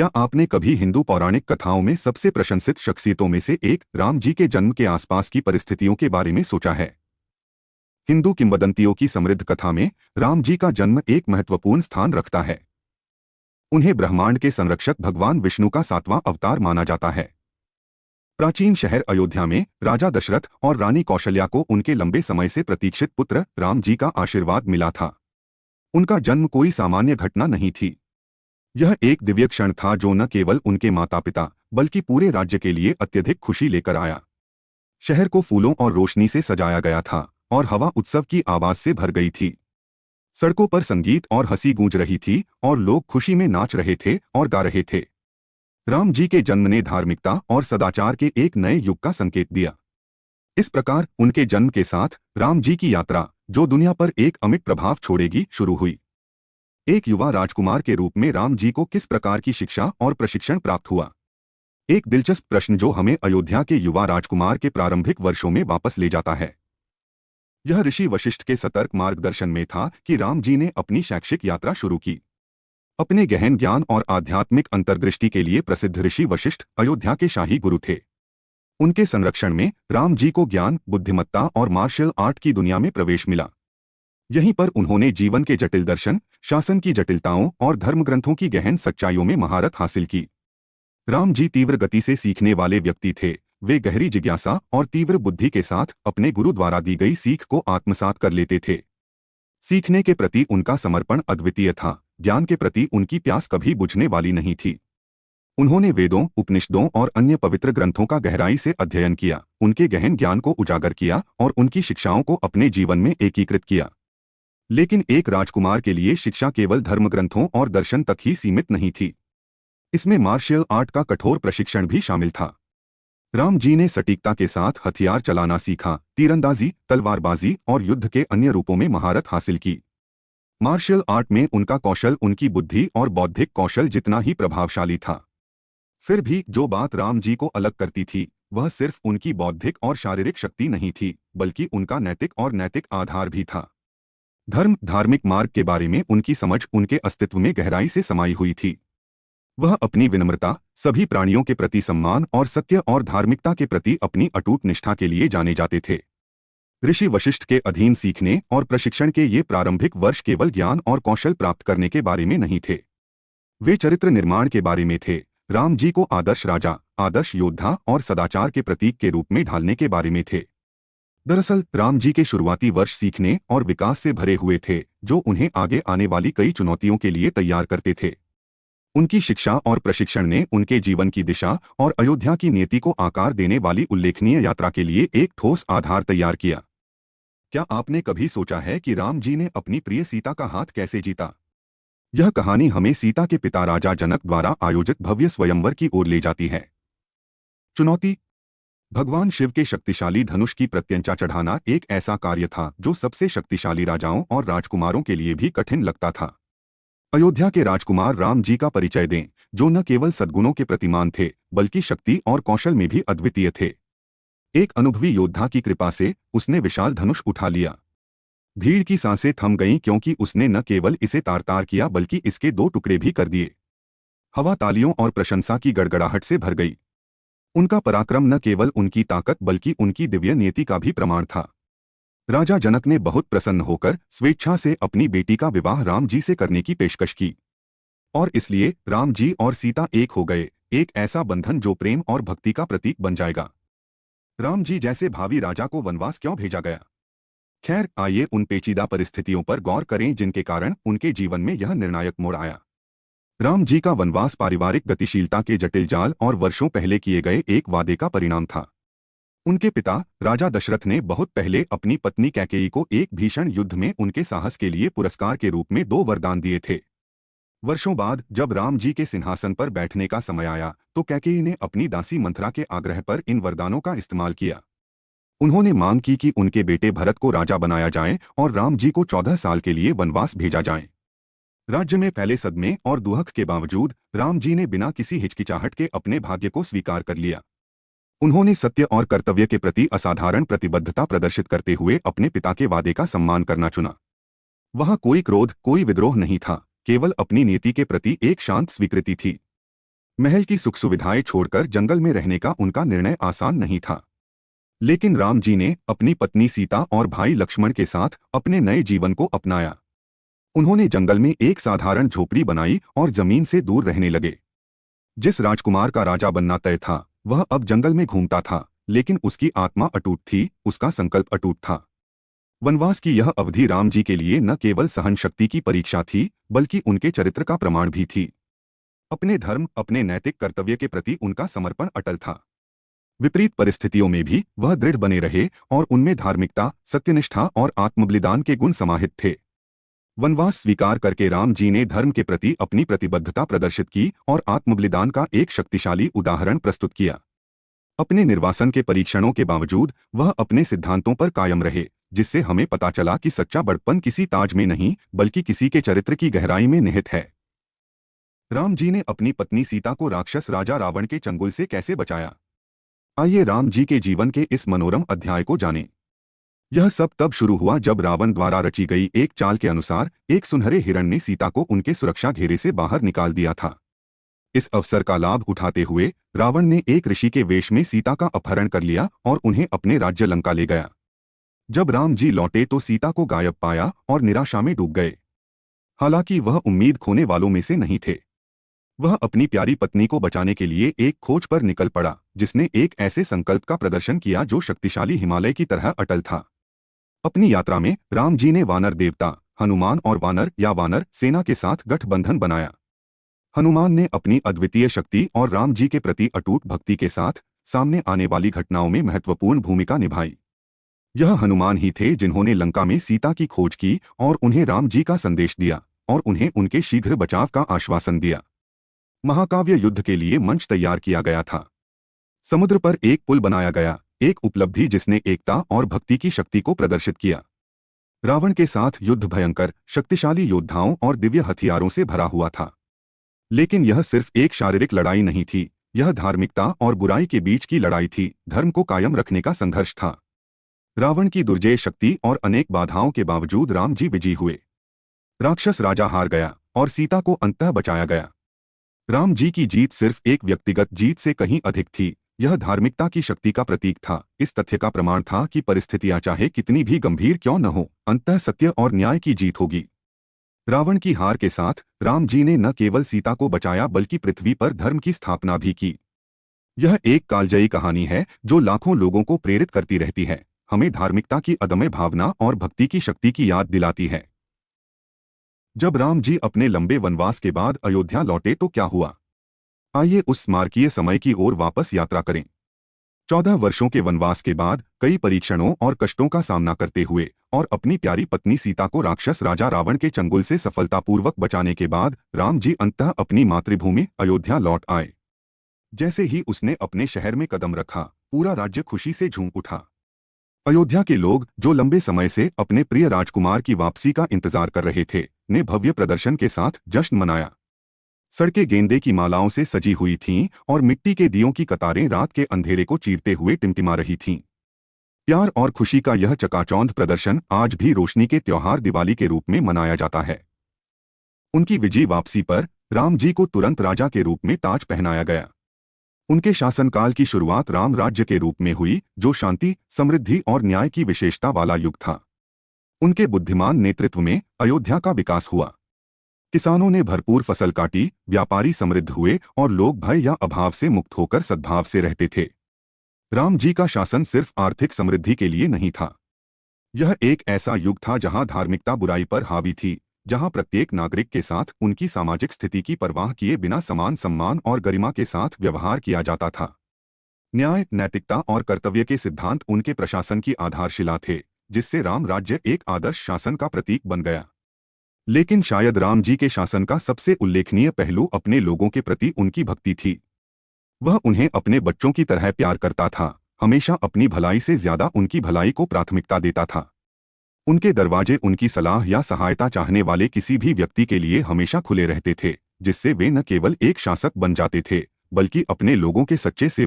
क्या आपने कभी हिंदू पौराणिक कथाओं में सबसे प्रशंसित शख्सियतों में से एक राम जी के जन्म के आसपास की परिस्थितियों के बारे में सोचा है? हिंदू किंवदंतियों की समृद्ध कथा में राम जी का जन्म एक महत्वपूर्ण स्थान रखता है। उन्हें ब्रह्मांड के संरक्षक भगवान विष्णु का 7वां अवतार माना जाता है। प्राचीन शहर अयोध्या में राजा दशरथ और रानी कौशल्या को उनके लंबे समय से प्रतीक्षित पुत्र राम जी का आशीर्वाद मिला था। उनका जन्म कोई सामान्य घटना नहीं थी। यह एक दिव्य क्षण था जो न केवल उनके माता पिता बल्कि पूरे राज्य के लिए अत्यधिक खुशी लेकर आया। शहर को फूलों और रोशनी से सजाया गया था और हवा उत्सव की आवाज से भर गई थी। सड़कों पर संगीत और हंसी गूंज रही थी और लोग खुशी में नाच रहे थे और गा रहे थे। राम जी के जन्म ने धार्मिकता और सदाचार के एक नए युग का संकेत दिया। इस प्रकार उनके जन्म के साथ राम जी की यात्रा, जो दुनिया पर एक अमिट प्रभाव छोड़ेगी, शुरू हुई। एक युवा राजकुमार के रूप में राम जी को किस प्रकार की शिक्षा और प्रशिक्षण प्राप्त हुआ? एक दिलचस्प प्रश्न जो हमें अयोध्या के युवा राजकुमार के प्रारंभिक वर्षों में वापस ले जाता है। यह ऋषि वशिष्ठ के सतर्क मार्गदर्शन में था कि राम जी ने अपनी शैक्षिक यात्रा शुरू की। अपने गहन ज्ञान और आध्यात्मिक अंतर्दृष्टि के लिए प्रसिद्ध ऋषि वशिष्ठ अयोध्या के शाही गुरु थे। उनके संरक्षण में राम जी को ज्ञान, बुद्धिमत्ता और मार्शल आर्ट की दुनिया में प्रवेश मिला। यहीं पर उन्होंने जीवन के जटिल दर्शन, शासन की जटिलताओं और धर्मग्रंथों की गहन सच्चाइयों में महारत हासिल की। राम जी तीव्र गति से सीखने वाले व्यक्ति थे। वे गहरी जिज्ञासा और तीव्र बुद्धि के साथ अपने गुरु द्वारा दी गई सीख को आत्मसात कर लेते थे। सीखने के प्रति उनका समर्पण अद्वितीय था। ज्ञान के प्रति उनकी प्यास कभी बुझने वाली नहीं थी। उन्होंने वेदों, उपनिषदों और अन्य पवित्र ग्रंथों का गहराई से अध्ययन किया, उनके गहन ज्ञान को उजागर किया और उनकी शिक्षाओं को अपने जीवन में एकीकृत किया। लेकिन एक राजकुमार के लिए शिक्षा केवल धर्मग्रंथों और दर्शन तक ही सीमित नहीं थी। इसमें मार्शल आर्ट का कठोर प्रशिक्षण भी शामिल था। राम जी ने सटीकता के साथ हथियार चलाना सीखा, तीरंदाजी, तलवारबाजी और युद्ध के अन्य रूपों में महारत हासिल की। मार्शल आर्ट में उनका कौशल उनकी बुद्धि और बौद्धिक कौशल जितना ही प्रभावशाली था। फिर भी जो बात राम जी को अलग करती थी, वह सिर्फ उनकी बौद्धिक और शारीरिक शक्ति नहीं थी, बल्कि उनका नैतिक आधार भी था। धर्म, धार्मिक मार्ग के बारे में उनकी समझ उनके अस्तित्व में गहराई से समाई हुई थी। वह अपनी विनम्रता, सभी प्राणियों के प्रति सम्मान और सत्य और धार्मिकता के प्रति अपनी अटूट निष्ठा के लिए जाने जाते थे। ऋषि वशिष्ठ के अधीन सीखने और प्रशिक्षण के ये प्रारंभिक वर्ष केवल ज्ञान और कौशल प्राप्त करने के बारे में नहीं थे। वे चरित्र निर्माण के बारे में थे। राम जी को आदर्श राजा, आदर्श योद्धा और सदाचार के प्रतीक के रूप में ढालने के बारे में थे। दरअसल राम जी के शुरुआती वर्ष सीखने और विकास से भरे हुए थे, जो उन्हें आगे आने वाली कई चुनौतियों के लिए तैयार करते थे। उनकी शिक्षा और प्रशिक्षण ने उनके जीवन की दिशा और अयोध्या की नीति को आकार देने वाली उल्लेखनीय यात्रा के लिए एक ठोस आधार तैयार किया। क्या आपने कभी सोचा है कि राम जी ने अपनी प्रिय सीता का हाथ कैसे जीता? यह कहानी हमें सीता के पिता राजा जनक द्वारा आयोजित भव्य स्वयंवर की ओर ले जाती है। चुनौती: भगवान शिव के शक्तिशाली धनुष की प्रत्यंचा चढ़ाना एक ऐसा कार्य था जो सबसे शक्तिशाली राजाओं और राजकुमारों के लिए भी कठिन लगता था। अयोध्या के राजकुमार राम जी का परिचय दें, जो न केवल सद्गुणों के प्रतिमान थे, बल्कि शक्ति और कौशल में भी अद्वितीय थे। एक अनुभवी योद्धा की कृपा से उसने विशाल धनुष उठा लिया। भीड़ की सांसें थम गईं, क्योंकि उसने न केवल इसे तार-तार किया बल्कि इसके 2 टुकड़े भी कर दिए। हवा तालियों और प्रशंसा की गड़गड़ाहट से भर गई। उनका पराक्रम न केवल उनकी ताकत बल्कि उनकी दिव्य नीति का भी प्रमाण था। राजा जनक ने बहुत प्रसन्न होकर स्वेच्छा से अपनी बेटी का विवाह राम जी से करने की पेशकश की। और इसलिए राम जी और सीता एक हो गए, एक ऐसा बंधन जो प्रेम और भक्ति का प्रतीक बन जाएगा। राम जी जैसे भावी राजा को वनवास क्यों भेजा गया? खैर, आइए उन पेचीदा परिस्थितियों पर गौर करें जिनके कारण उनके जीवन में यह निर्णायक मोड़ आया। राम जी का वनवास पारिवारिक गतिशीलता के जटिल जाल और वर्षों पहले किए गए एक वादे का परिणाम था। उनके पिता राजा दशरथ ने बहुत पहले अपनी पत्नी कैकेयी को एक भीषण युद्ध में उनके साहस के लिए पुरस्कार के रूप में 2 वरदान दिए थे। वर्षों बाद जब राम जी के सिंहासन पर बैठने का समय आया, तो कैकेयी ने अपनी दासी मंथरा के आग्रह पर इन वरदानों का इस्तेमाल किया। उन्होंने मांग की कि उनके बेटे भरत को राजा बनाया जाए और राम जी को 14 साल के लिए वनवास भेजा जाए। राज्य में फैले सदमे और दुहक के बावजूद राम जी ने बिना किसी हिचकिचाहट के अपने भाग्य को स्वीकार कर लिया। उन्होंने सत्य और कर्तव्य के प्रति असाधारण प्रतिबद्धता प्रदर्शित करते हुए अपने पिता के वादे का सम्मान करना चुना। वहां कोई क्रोध, कोई विद्रोह नहीं था, केवल अपनी नीति के प्रति एक शांत स्वीकृति थी। महल की सुख सुविधाएं छोड़कर जंगल में रहने का उनका निर्णय आसान नहीं था। लेकिन राम जी ने अपनी पत्नी सीता और भाई लक्ष्मण के साथ अपने नए जीवन को अपनाया। उन्होंने जंगल में एक साधारण झोपड़ी बनाई और जमीन से दूर रहने लगे। जिस राजकुमार का राजा बनना तय था वह अब जंगल में घूमता था, लेकिन उसकी आत्मा अटूट थी, उसका संकल्प अटूट था। वनवास की यह अवधि राम जी के लिए न केवल सहन शक्ति की परीक्षा थी, बल्कि उनके चरित्र का प्रमाण भी थी। अपने धर्म, अपने नैतिक कर्तव्य के प्रति उनका समर्पण अटल था। विपरीत परिस्थितियों में भी वह दृढ़ बने रहे और उनमें धार्मिकता, सत्यनिष्ठा और आत्मबलिदान के गुण समाहित थे। वनवास स्वीकार करके राम जी ने धर्म के प्रति अपनी प्रतिबद्धता प्रदर्शित की और आत्मबलिदान का एक शक्तिशाली उदाहरण प्रस्तुत किया। अपने निर्वासन के परीक्षणों के बावजूद वह अपने सिद्धांतों पर कायम रहे, जिससे हमें पता चला कि सच्चा बड़प्पन किसी ताज में नहीं, बल्कि किसी के चरित्र की गहराई में निहित है। राम जी ने अपनी पत्नी सीता को राक्षस राजा रावण के चंगुल से कैसे बचाया? आइए राम जी के जीवन के इस मनोरम अध्याय को जानें। यह सब तब शुरू हुआ जब रावण द्वारा रची गई एक चाल के अनुसार एक सुनहरे हिरण ने सीता को उनके सुरक्षा घेरे से बाहर निकाल दिया था। इस अवसर का लाभ उठाते हुए रावण ने एक ऋषि के वेश में सीता का अपहरण कर लिया और उन्हें अपने राज्य लंका ले गया। जब राम जी लौटे तो सीता को गायब पाया और निराशा में डूब गए। हालांकि वह उम्मीद खोने वालों में से नहीं थे। वह अपनी प्यारी पत्नी को बचाने के लिए एक खोज पर निकल पड़ा, जिसने एक ऐसे संकल्प का प्रदर्शन किया जो शक्तिशाली हिमालय की तरह अटल था। अपनी यात्रा में राम जी ने वानर देवता हनुमान और वानर सेना के साथ गठबंधन बनाया। हनुमान ने अपनी अद्वितीय शक्ति और राम जी के प्रति अटूट भक्ति के साथ सामने आने वाली घटनाओं में महत्वपूर्ण भूमिका निभाई। यह हनुमान ही थे जिन्होंने लंका में सीता की खोज की और उन्हें राम जी का संदेश दिया और उन्हें उनके शीघ्र बचाव का आश्वासन दिया। महाकाव्य युद्ध के लिए मंच तैयार किया गया था। समुद्र पर एक पुल बनाया गया, एक उपलब्धि जिसने एकता और भक्ति की शक्ति को प्रदर्शित किया। रावण के साथ युद्ध भयंकर, शक्तिशाली योद्धाओं और दिव्य हथियारों से भरा हुआ था। लेकिन यह सिर्फ एक शारीरिक लड़ाई नहीं थी, यह धार्मिकता और बुराई के बीच की लड़ाई थी, धर्म को कायम रखने का संघर्ष था। रावण की दुर्जय शक्ति और अनेक बाधाओं के बावजूद राम जी विजयी हुए। राक्षस राजा हार गया और सीता को अंततः बचाया गया। राम जी की जीत सिर्फ एक व्यक्तिगत जीत से कहीं अधिक थी, यह धार्मिकता की शक्ति का प्रतीक था। इस तथ्य का प्रमाण था कि परिस्थितियां चाहे कितनी भी गंभीर क्यों न हो, अंततः सत्य और न्याय की जीत होगी। रावण की हार के साथ राम जी ने न केवल सीता को बचाया बल्कि पृथ्वी पर धर्म की स्थापना भी की। यह एक कालजयी कहानी है जो लाखों लोगों को प्रेरित करती रहती है, हमें धार्मिकता की अदम्य भावना और भक्ति की शक्ति की याद दिलाती है। जब राम जी अपने लंबे वनवास के बाद अयोध्या लौटे तो क्या हुआ? आइए उस स्मारकीय समय की ओर वापस यात्रा करें। 14 वर्षों के वनवास के बाद, कई परीक्षणों और कष्टों का सामना करते हुए और अपनी प्यारी पत्नी सीता को राक्षस राजा रावण के चंगुल से सफलतापूर्वक बचाने के बाद राम जी अंततः अपनी मातृभूमि अयोध्या लौट आए। जैसे ही उसने अपने शहर में कदम रखा, पूरा राज्य खुशी से झूम उठा। अयोध्या के लोग, जो लंबे समय से अपने प्रिय राजकुमार की वापसी का इंतजार कर रहे थे, ने भव्य प्रदर्शन के साथ जश्न मनाया। सड़कें गेंदे की मालाओं से सजी हुई थीं और मिट्टी के दियों की कतारें रात के अंधेरे को चीरते हुए टिमटिमा रही थीं। प्यार और खुशी का यह चकाचौंध प्रदर्शन आज भी रोशनी के त्योहार दिवाली के रूप में मनाया जाता है। उनकी विजयी वापसी पर राम जी को तुरंत राजा के रूप में ताज पहनाया गया। उनके शासनकाल की शुरुआत राम राज्य के रूप में हुई, जो शांति, समृद्धि और न्याय की विशेषता वाला युग था। उनके बुद्धिमान नेतृत्व में अयोध्या का विकास हुआ। किसानों ने भरपूर फसल काटी, व्यापारी समृद्ध हुए और लोग भय या अभाव से मुक्त होकर सद्भाव से रहते थे। राम जी का शासन सिर्फ आर्थिक समृद्धि के लिए नहीं था। यह एक ऐसा युग था जहां धार्मिकता बुराई पर हावी थी, जहां प्रत्येक नागरिक के साथ उनकी सामाजिक स्थिति की परवाह किए बिना समान सम्मान और गरिमा के साथ व्यवहार किया जाता था। न्याय, नैतिकता और कर्तव्य के सिद्धांत उनके प्रशासन की आधारशिला थे, जिससे राम राज्य एक आदर्श शासन का प्रतीक बन गया। लेकिन शायद राम जी के शासन का सबसे उल्लेखनीय पहलू अपने लोगों के प्रति उनकी भक्ति थी। वह उन्हें अपने बच्चों की तरह प्यार करता था, हमेशा अपनी भलाई से ज्यादा उनकी भलाई को प्राथमिकता देता था। उनके दरवाजे उनकी सलाह या सहायता चाहने वाले किसी भी व्यक्ति के लिए हमेशा खुले रहते थे, जिससे वे न केवल एक शासक बन जाते थे, बल्कि अपने लोगों के सच्चे से